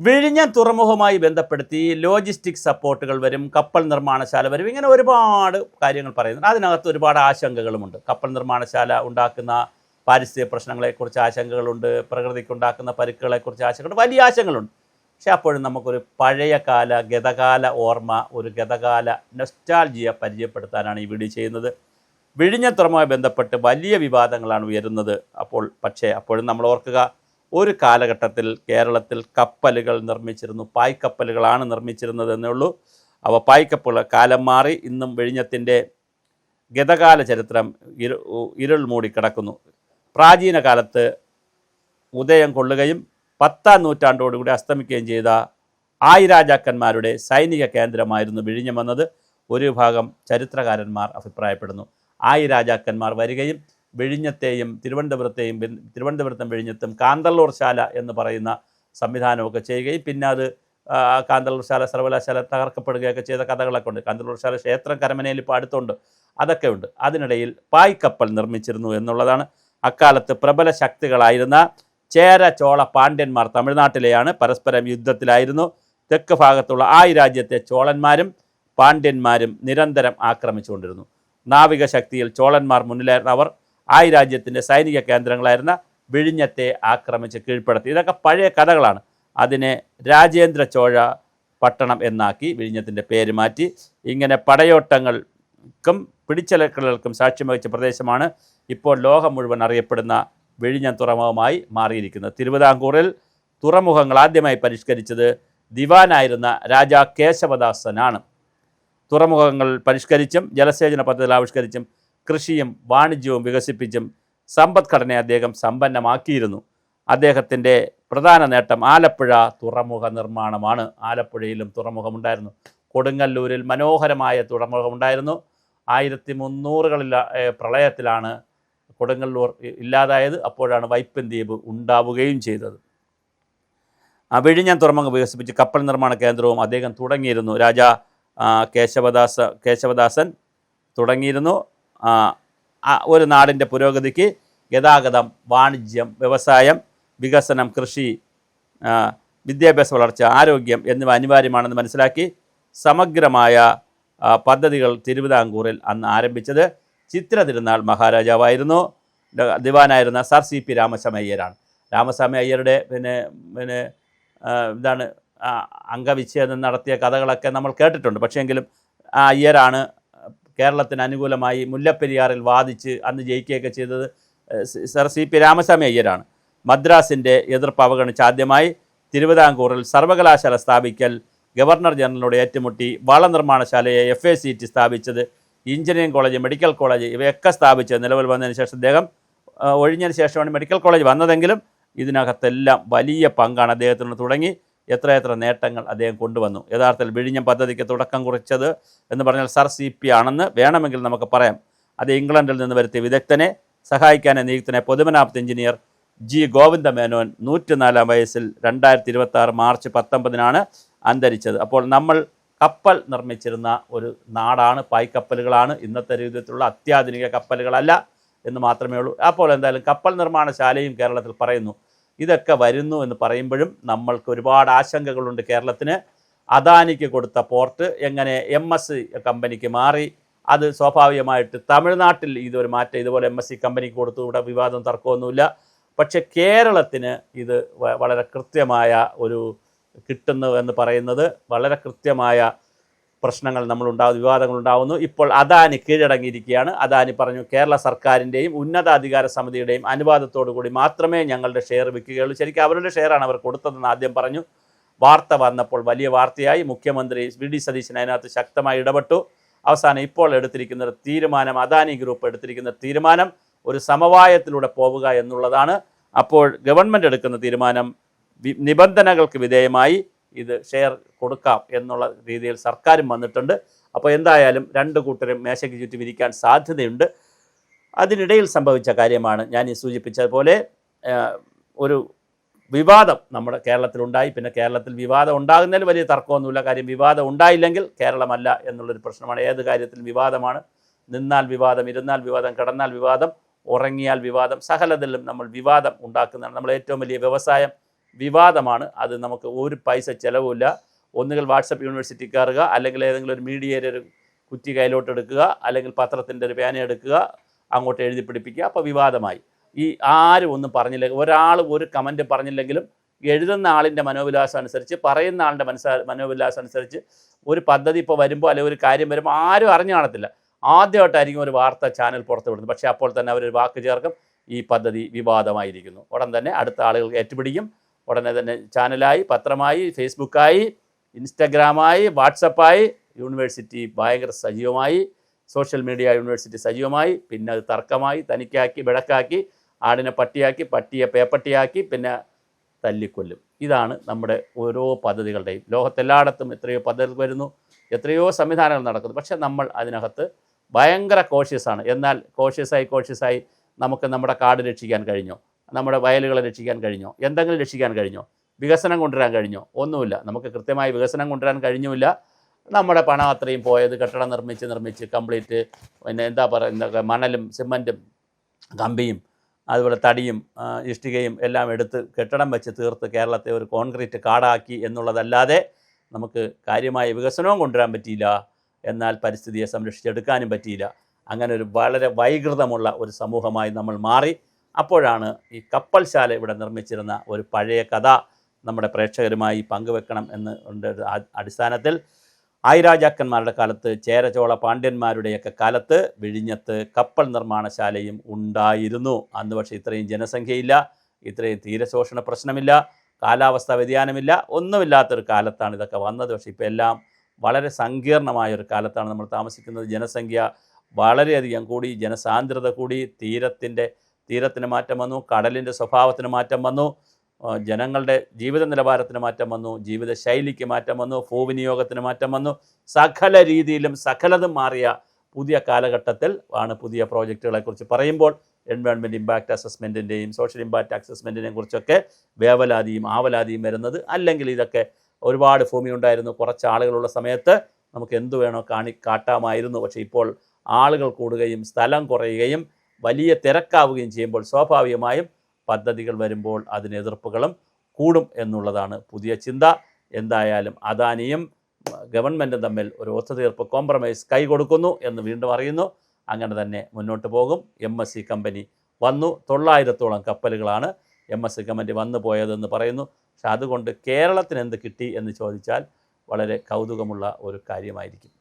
വിഴിഞ്ഞം തുറമുഖവുമായി ബന്ധപ്പെടുത്തി ലോജിസ്റ്റിക് സപ്പോർട്ടുകൾ വരും, കപ്പൽ നിർമ്മാണശാല വരും, ഇങ്ങനെ ഒരുപാട് കാര്യങ്ങൾ പറയുന്നുണ്ട്. അതിനകത്ത് ഒരുപാട് ആശങ്കകളുമുണ്ട്. കപ്പൽ നിർമ്മാണശാല ഉണ്ടാക്കുന്ന പാരിസ്ഥിതിക പ്രശ്നങ്ങളെക്കുറിച്ച് ആശങ്കകളുണ്ട്, പ്രകൃതിക്കുണ്ടാക്കുന്ന പരിക്കുകളെക്കുറിച്ച് ആശങ്കകളുണ്ട്, വലിയ ആശങ്കകളുണ്ട്. പക്ഷെ അപ്പോഴും നമുക്കൊരു പഴയകാല ഗതകാല ഓർമ്മ, ഒരു ഗതകാല നൊസ്റ്റാൾജിയ പരിചയപ്പെടുത്താനാണ് ഈ വീഡിയോ ചെയ്യുന്നത്. വിഴിഞ്ഞം തുറമുഖവുമായി ബന്ധപ്പെട്ട് വലിയ വിവാദങ്ങളാണ് ഉയരുന്നത്. അപ്പോഴും നമ്മൾ ഓർക്കുക, ഒരു കാലഘട്ടത്തിൽ കേരളത്തിൽ കപ്പലുകൾ നിർമ്മിച്ചിരുന്നു. പായ്ക്കപ്പലുകളാണ് നിർമ്മിച്ചിരുന്നത് എന്നേ ഉള്ളൂ. അവ പായ്ക്കപ്പലുകൾ കാലം മാറി. ഇന്നും വിഴിഞ്ഞത്തിൻ്റെ ഗതകാല ചരിത്രം ഇരുൾ മൂടിക്കിടക്കുന്നു. പ്രാചീന കാലത്ത് ഉദയം കൊള്ളുകയും 10ാം നൂറ്റാണ്ടോടുകൂടി അസ്തമിക്കുകയും ചെയ്ത ആയിരാജാക്കന്മാരുടെ സൈനിക കേന്ദ്രമായിരുന്നു വിഴിഞ്ഞമെന്നത് ഒരു വിഭാഗം ചരിത്രകാരന്മാർ അഭിപ്രായപ്പെടുന്നു. ആയിരാജാക്കന്മാർ വരികയും വിഴിഞ്ഞത്തെയും തിരുവനന്തപുരത്തും വിഴിഞ്ഞത്തും കാന്തല്ലൂർ ശാല എന്ന് പറയുന്ന സംവിധാനമൊക്കെ ചെയ്യുകയും പിന്നെ അത് കാന്തല്ലൂർ ശാല സർവകലാശാല തകർക്കപ്പെടുകയൊക്കെ ചെയ്ത കഥകളൊക്കെ ഉണ്ട്. കാന്തല്ലൂർ ശാല ക്ഷേത്രം കരമനയിൽ ഇപ്പോൾ അടുത്തുണ്ട്, അതൊക്കെ ഉണ്ട്. അതിനിടയിൽ പായ്ക്കപ്പൽ നിർമ്മിച്ചിരുന്നു എന്നുള്ളതാണ്. അക്കാലത്ത് പ്രബല ശക്തികളായിരുന്ന ചേര, ചോള, പാണ്ഡ്യന്മാർ തമിഴ്നാട്ടിലെയാണ്, പരസ്പരം യുദ്ധത്തിലായിരുന്നു. തെക്ക് ഭാഗത്തുള്ള രാജ്യത്തെ ചോളന്മാരും പാണ്ഡ്യന്മാരും നിരന്തരം ആക്രമിച്ചുകൊണ്ടിരുന്നു. നാവിക ശക്തിയിൽ ചോളന്മാർ മുന്നിലായിരുന്ന അവർ രാജ്യത്തിൻ്റെ സൈനിക കേന്ദ്രങ്ങളായിരുന്ന വിഴിഞ്ഞത്തെ ആക്രമിച്ച് കീഴ്പ്പെടുത്തി. ഇതൊക്കെ പഴയ കഥകളാണ്. അതിനെ രാജേന്ദ്ര ചോഴ പട്ടണം എന്നാക്കി വിഴിഞ്ഞത്തിൻ്റെ പേര് മാറ്റി. ഇങ്ങനെ പടയോട്ടങ്ങൾക്കും പിടിച്ചെടുക്കലുകൾക്കും സാക്ഷ്യം വഹിച്ച പ്രദേശമാണ് ഇപ്പോൾ ലോകം മുഴുവൻ അറിയപ്പെടുന്ന വിഴിഞ്ഞം തുറമുഖമായി മാറിയിരിക്കുന്നത്. തിരുവിതാംകൂറിൽ തുറമുഖങ്ങൾ ആദ്യമായി പരിഷ്കരിച്ചത് ദിവാനായിരുന്ന രാജാ കേശവദാസനാണ്. തുറമുഖങ്ങൾ പരിഷ്കരിച്ചും ജലസേചന പദ്ധതികൾ ആവിഷ്കരിച്ചും കൃഷിയും വാണിജ്യവും വികസിപ്പിച്ചും സമ്പദ്ഘടനയെ അദ്ദേഹം സമ്പന്നമാക്കിയിരുന്നു. അദ്ദേഹത്തിൻ്റെ പ്രധാന നേട്ടം ആലപ്പുഴ തുറമുഖ നിർമ്മാണമാണ്. ആലപ്പുഴയിലും തുറമുഖമുണ്ടായിരുന്നു. കൊടുങ്ങല്ലൂരിൽ മനോഹരമായ തുറമുഖമുണ്ടായിരുന്നു. 1300കളിൽ പ്രളയത്തിലാണ് കൊടുങ്ങല്ലൂർ ഇല്ലാതായത്. അപ്പോഴാണ് വൈപ്പിൻ ദ്വീപ് ഉണ്ടാവുകയും ചെയ്തത്. വിഴിഞ്ഞം തുറമുഖം വികസിപ്പിച്ച് കപ്പൽ നിർമ്മാണ കേന്ദ്രവും അദ്ദേഹം തുടങ്ങിയിരുന്നു. രാജാ കേശവദാസൻ തുടങ്ങിയിരുന്നു. ഒരു നാടിൻ്റെ പുരോഗതിക്ക് ഗതാഗതം, വാണിജ്യം, വ്യവസായം, വികസനം, കൃഷി, വിദ്യാഭ്യാസ വളർച്ച, ആരോഗ്യം എന്നിവ അനിവാര്യമാണെന്ന് മനസ്സിലാക്കി സമഗ്രമായ പദ്ധതികൾ തിരുവിതാംകൂറിൽ അന്ന് ആരംഭിച്ചത് ചിത്ര തിരുനാൾ മഹാരാജാവായിരുന്നു. ദിവാനായിരുന്ന സർ CP രാമസ്വാമി അയ്യരാണ്. രാമസ്വാമി അയ്യരുടെ എന്താണ് അംഗവിച്ഛേദം നടത്തിയ കഥകളൊക്കെ നമ്മൾ കേട്ടിട്ടുണ്ട്. പക്ഷേങ്കിലും ആ അയ്യരാണ് കേരളത്തിന് അനുകൂലമായി മുല്ലപ്പെരിയാറിൽ വാദിച്ച് അന്ന് ജയിക്കുകയൊക്കെ ചെയ്തത് സർ CP രാമസ്വാമി അയ്യരാണ്. മദ്രാസിൻ്റെ എതിർപ്പ് അവഗണിച്ച് ആദ്യമായി തിരുവിതാംകൂറിൽ സർവകലാശാല സ്ഥാപിക്കൽ, ഗവർണർ ജനറലിനോട് ഏറ്റുമുട്ടി വള നിർമ്മാണശാലയെ FACT സ്ഥാപിച്ചത്, എഞ്ചിനീയറിംഗ് കോളേജ്, മെഡിക്കൽ കോളേജ് ഇവയൊക്കെ സ്ഥാപിച്ച് നിലവിൽ വന്നതിന് ശേഷം അദ്ദേഹം ഒഴിഞ്ഞതിന് ശേഷമാണ് മെഡിക്കൽ കോളേജ് വന്നതെങ്കിലും ഇതിനകത്തെല്ലാം വലിയ പങ്കാണ് അദ്ദേഹത്തിന്. തുടങ്ങി എത്രയെത്ര നേട്ടങ്ങൾ അദ്ദേഹം കൊണ്ടുവന്നു. യഥാർത്ഥത്തിൽ വിഴിഞ്ഞം പദ്ധതിക്ക് തുടക്കം കുറിച്ചത് എന്ന് പറഞ്ഞാൽ സർ CP ആണെന്ന് വേണമെങ്കിൽ നമുക്ക് പറയാം. അത് ഇംഗ്ലണ്ടിൽ നിന്ന് വരുത്തിയ വിദഗ്ധനെ സഹായിക്കാനെ നിയുക്തനെ പൊതുമരാമത്ത് എഞ്ചിനീയർ G ഗോവിന്ദമേനോൻ 104-ാം വയസ്സിൽ 2026 മാർച്ച് 19-നാണ് അന്തരിച്ചത്. അപ്പോൾ നമ്മൾ കപ്പൽ നിർമ്മിച്ചിരുന്ന ഒരു നാടാണ്. പായ്ക്കപ്പലുകളാണ്. ഇന്നത്തെ രീതിയിലുള്ള അത്യാധുനിക കപ്പലുകളല്ല എന്ന് മാത്രമേ ഉള്ളൂ. അപ്പോൾ എന്തായാലും കപ്പൽ നിർമ്മാണശാലയും കേരളത്തിൽ പറയുന്നു. ഇതൊക്കെ വരുന്നു എന്ന് പറയുമ്പോഴും നമ്മൾക്ക് ഒരുപാട് ആശങ്കകളുണ്ട്. കേരളത്തിന് അദാനിക്ക് കൊടുത്ത പോർട്ട് എങ്ങനെ MS കമ്പനിക്ക് മാറി? അത് സ്വാഭാവികമായിട്ട് തമിഴ്നാട്ടിൽ ഇതൊരു മാറ്റം ഇതുപോലെ MSC കമ്പനിക്ക് കൊടുത്തു. ഇവിടെ വിവാദം തർക്കമൊന്നുമില്ല. പക്ഷേ കേരളത്തിന് ഇത് വളരെ കൃത്യമായ ഒരു കിട്ടുന്നു എന്ന് പറയുന്നത് വളരെ കൃത്യമായ പ്രശ്നങ്ങൾ വിവാദങ്ങൾ ഉണ്ടാകുന്നു. ഇപ്പോൾ അദാനി കീഴടങ്ങിയിരിക്കുകയാണ്. അദാനി പറഞ്ഞു, കേരള സർക്കാരിൻ്റെയും ഉന്നതാധികാര സമിതിയുടെയും അനുവാദത്തോടു കൂടി മാത്രമേ ഞങ്ങളുടെ ഷെയർ വിൽക്കുകയുള്ളൂ. ശരിക്കും അവരുടെ ഷെയറാണ് അവർ കൊടുത്തതെന്ന് ആദ്യം പറഞ്ഞു. വാർത്ത വന്നപ്പോൾ വലിയ വാർത്തയായി. മുഖ്യമന്ത്രി VD സതീശൻ അതിനകത്ത് ശക്തമായി ഇടപെട്ടു. അവസാനം ഇപ്പോൾ എടുത്തിരിക്കുന്ന തീരുമാനം, അദാനി ഗ്രൂപ്പ് എടുത്തിരിക്കുന്ന തീരുമാനം ഒരു സമവായത്തിലൂടെ പോവുക എന്നുള്ളതാണ്. അപ്പോൾ ഗവൺമെൻറ് എടുക്കുന്ന തീരുമാനം നിബന്ധനകൾക്ക് വിധേയമായി ഇത് ഷെയർ കൊടുക്കാം എന്നുള്ള രീതിയിൽ സർക്കാരും വന്നിട്ടുണ്ട്. അപ്പോൾ എന്തായാലും രണ്ട് കൂട്ടരും മേശയ്ക്ക് ചുറ്റി വിരിക്കാൻ സാധ്യതയുണ്ട്. അതിനിടയിൽ സംഭവിച്ച കാര്യമാണ് ഞാൻ ഈ സൂചിപ്പിച്ചതുപോലെ ഒരു വിവാദം നമ്മുടെ കേരളത്തിലുണ്ടായി. പിന്നെ കേരളത്തിൽ വിവാദം ഉണ്ടാകുന്നതിൽ വലിയ തർക്കമൊന്നുമില്ല. കാര്യം വിവാദം ഉണ്ടായില്ലെങ്കിൽ കേരളമല്ല എന്നുള്ളൊരു പ്രശ്നമാണ്. ഏത് കാര്യത്തിലും വിവാദമാണ്. നിന്നാൽ വിവാദം, ഇരുന്നാൽ വിവാദം, കിടന്നാൽ വിവാദം, ഉറങ്ങിയാൽ വിവാദം, സകലതിലും നമ്മൾ വിവാദം ഉണ്ടാക്കുന്നതാണ്. നമ്മൾ ഏറ്റവും വലിയ വ്യവസായം വിവാദമാണ്. അത് നമുക്ക് ഒരു പൈസ ചിലവുമില്ല. ഒന്നുകിൽ വാട്സപ്പ് യൂണിവേഴ്സിറ്റി കയറുക, അല്ലെങ്കിൽ ഏതെങ്കിലും ഒരു മീഡിയയുടെ ഒരു കുറ്റി കയ്യിലോട്ട് എടുക്കുക, അല്ലെങ്കിൽ പത്രത്തിൻ്റെ ഒരു പേന എടുക്കുക, അങ്ങോട്ട് എഴുതി പിടിപ്പിക്കുക. അപ്പോൾ വിവാദമായി. ഈ ആരും ഒന്നും പറഞ്ഞില്ലെങ്കിൽ, ഒരാൾ ഒരു കമൻറ്റ് പറഞ്ഞില്ലെങ്കിലും എഴുതുന്ന ആളിൻ്റെ മനോവിലാസം അനുസരിച്ച്, പറയുന്ന ആളുടെ മനോവിലാസം അനുസരിച്ച് ഒരു പദ്ധതി ഇപ്പോൾ വരുമ്പോൾ, അല്ലെങ്കിൽ ഒരു കാര്യം വരുമ്പോൾ ആരും അറിഞ്ഞു കാണത്തില്ല. ആദ്യമായിട്ടായിരിക്കും ഒരു വാർത്ത ചാനൽ പുറത്ത് വിടുന്നത്. പക്ഷേ അപ്പോൾ തന്നെ അവരൊരു വാക്ക് ചേർക്കും, ഈ പദ്ധതി വിവാദമായിരിക്കുന്നു. ഉടൻ തന്നെ അടുത്ത ആളുകൾ ഏറ്റുപിടിക്കും. ഉടനെ തന്നെ ചാനലായി, പത്രമായി, ഫേസ്ബുക്കായി, ഇൻസ്റ്റഗ്രാമായി, വാട്സപ്പായി, യൂണിവേഴ്സിറ്റി ഭയങ്കര സജീവമായി, സോഷ്യൽ മീഡിയ യൂണിവേഴ്സിറ്റി സജീവമായി. പിന്നെ അത് തർക്കമായി, തനിക്കാക്കി, വിടക്കാക്കി, ആടിനെ പട്ടിയാക്കി, പട്ടിയെ പേപ്പട്ടിയാക്കി, പിന്നെ തല്ലിക്കൊല്ലും. ഇതാണ് നമ്മുടെ ഓരോ പദ്ധതികളുടെയും. ലോകത്തെല്ലായിടത്തും എത്രയോ പദ്ധതികൾ വരുന്നു, എത്രയോ സംവിധാനങ്ങൾ നടക്കുന്നു. പക്ഷേ നമ്മൾ അതിനകത്ത് ഭയങ്കര കോഷ്യസാണ്. എന്നാൽ കോഷ്യസായി നമുക്ക് നമ്മുടെ കാട് രക്ഷിക്കാൻ കഴിഞ്ഞോ? നമ്മുടെ വയലുകളെ രക്ഷിക്കാൻ കഴിഞ്ഞോ? എന്തെങ്കിലും രക്ഷിക്കാൻ കഴിഞ്ഞോ? വികസനം കൊണ്ടുവരാൻ കഴിഞ്ഞോ? ഒന്നുമില്ല. നമുക്ക് കൃത്യമായി വികസനം കൊണ്ടുവരാൻ കഴിഞ്ഞുമില്ല. നമ്മുടെ പണം അത്രയും പോയത് കെട്ടിടം നിർമ്മിച്ച് കംപ്ലീറ്റ്, പിന്നെ എന്താ പറയുക, മണലും സിമൻറ്റും കമ്പിയും അതുപോലെ തടിയും ഇഷ്ടികയും എല്ലാം എടുത്ത് കെട്ടിടം വെച്ച് തീർത്ത് കേരളത്തെ ഒരു കോൺക്രീറ്റ് കാടാക്കി എന്നുള്ളതല്ലാതെ നമുക്ക് കാര്യമായ വികസനവും കൊണ്ടുവരാൻ പറ്റിയില്ല. എന്നാൽ പരിസ്ഥിതിയെ സംരക്ഷിച്ചെടുക്കാനും പറ്റിയില്ല. അങ്ങനെ ഒരു വളരെ വൈകൃതമുള്ള ഒരു സമൂഹമായി നമ്മൾ മാറി. അപ്പോഴാണ് ഈ കപ്പൽശാല ഇവിടെ നിർമ്മിച്ചിരുന്ന ഒരു പഴയ കഥ നമ്മുടെ പ്രേക്ഷകരുമായി പങ്കുവെക്കണം എന്ന് അടിസ്ഥാനത്തിൽ ആയിരാജാക്കന്മാരുടെ കാലത്ത്, ചേര ചോള പാണ്ഡ്യന്മാരുടെയൊക്കെ കാലത്ത് വിഴിഞ്ഞത്ത് കപ്പൽ നിർമ്മാണശാലയും ഉണ്ടായിരുന്നു. അന്ന് പക്ഷേ ഇത്രയും ജനസംഖ്യയില്ല, ഇത്രയും തീരശോഷണ പ്രശ്നമില്ല, കാലാവസ്ഥാ വ്യതിയാനമില്ല, ഒന്നുമില്ലാത്തൊരു കാലത്താണ് ഇതൊക്കെ വന്നത്. പക്ഷേ ഇപ്പോൾ എല്ലാം വളരെ സങ്കീർണമായൊരു കാലത്താണ് നമ്മൾ താമസിക്കുന്നത്. ജനസംഖ്യ വളരെയധികം കൂടി, ജനസാന്ദ്രത കൂടി, തീരത്തിന് മാറ്റം വന്നു, കടലിൻ്റെ സ്വഭാവത്തിന് മാറ്റം വന്നു, ജനങ്ങളുടെ ജീവിത നിലവാരത്തിന് മാറ്റം വന്നു, ജീവിതശൈലിക്ക് മാറ്റം വന്നു, ഭൂവിനിയോഗത്തിന് മാറ്റം വന്നു. സകല രീതിയിലും സകലതും മാറിയ പുതിയ കാലഘട്ടത്തിൽ ആണ് പുതിയ പ്രോജക്റ്റുകളെക്കുറിച്ച് പറയുമ്പോൾ എൻവയോൺമെൻറ്റ് ഇമ്പാക്റ്റ് അസസ്മെൻറ്റിൻ്റെയും സോഷ്യൽ ഇമ്പാക്റ്റ് അസസ്മെൻറ്റിനെയും കുറിച്ചൊക്കെ വേവലാതിയും ആവലാതിയും വരുന്നത്. അല്ലെങ്കിൽ ഇതൊക്കെ ഒരുപാട് ഭൂമി ഉണ്ടായിരുന്നു, കുറച്ച് ആളുകളുള്ള സമയത്ത് നമുക്ക് എന്തു വേണോ കാട്ടാമായിരുന്നു. പക്ഷേ ഇപ്പോൾ ആളുകൾ കൂടുകയും സ്ഥലം കുറയുകയും വലിയ തിരക്കാവുകയും ചെയ്യുമ്പോൾ സ്വാഭാവികമായും പദ്ധതികൾ വരുമ്പോൾ അതിന് എതിർപ്പുകളും കൂടും എന്നുള്ളതാണ് പുതിയ ചിന്ത. എന്തായാലും അദാനിയും ഗവൺമെൻറ്റും തമ്മിൽ ഒരു ഒത്തുതീർപ്പ്, കോംപ്രമൈസ് കൈകൊടുക്കുന്നു എന്ന് വീണ്ടും അറിയുന്നു. അങ്ങനെ തന്നെ മുന്നോട്ട് പോകും. MSC കമ്പനി വന്നു, 900ഓളം കപ്പലുകളാണ് MSC കമ്പനി വന്നു പോയതെന്ന് പറയുന്നു. പക്ഷെ അതുകൊണ്ട് കേരളത്തിന് എന്ത് കിട്ടി എന്ന് ചോദിച്ചാൽ വളരെ കൗതുകമുള്ള ഒരു കാര്യമായിരിക്കും.